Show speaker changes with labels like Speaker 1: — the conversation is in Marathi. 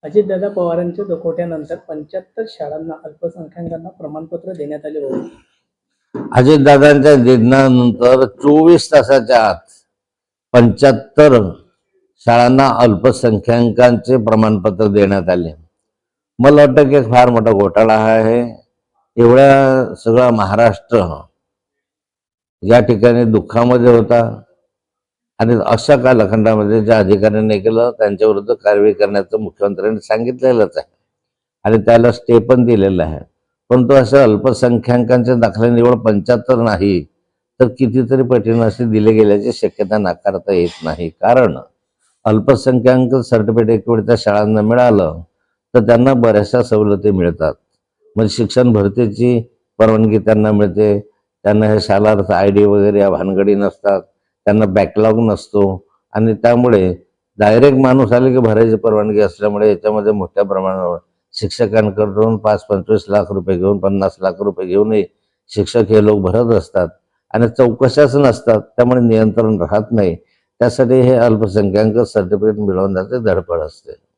Speaker 1: अजितदादा पवारांच्या दुखवट्यानंतर 75 शाळांना अल्पसंख्याकांना प्रमाणपत्र देण्यात आले होते.
Speaker 2: अजितदादांच्या निधनानंतर 24 तासाच्या आत 75 शाळांना अल्पसंख्याकांचे प्रमाणपत्र देण्यात आले. मला वाटतं की फार मोठा घोटाळा आहे. एवढ्या सगळा महाराष्ट्र या ठिकाणी दुःखामध्ये होता आणि अशा कालखंडामध्ये ज्या अधिकाऱ्यांनी केलं त्यांच्या विरुद्ध कारवाई करण्याचं मुख्यमंत्र्यांनी सांगितलेलंच आहे आणि त्याला स्टे पण दिलेला आहे. परंतु असं अल्पसंख्याकांच्या दाखले निवड 75 नाही तर कितीतरी पटीनं असे दिले गेल्याची शक्यता नाकारता येत नाही. कारण अल्पसंख्याक सर्टिफिकेट त्या शाळांना मिळालं तर त्यांना बऱ्याचशा सवलती मिळतात. म्हणजे शिक्षण भरतीची परवानगी त्यांना मिळते, त्यांना हे शालार्थ ID वगैरे या भानगडी नसतात, त्यांना बॅकलॉग नसतो आणि त्यामुळे डायरेक्ट माणूस आले की भरायची परवानगी असल्यामुळे याच्यामध्ये मोठ्या प्रमाणावर शिक्षकांकडून 5-25 लाख रुपये घेऊन 50 लाख रुपये घेऊनही शिक्षक हे लोक भरत असतात आणि चौकशाच नसतात, त्यामुळे नियंत्रण राहत नाही. त्यासाठी हे अल्पसंख्याक सर्टिफिकेट मिळवण्याचे धडपड असते.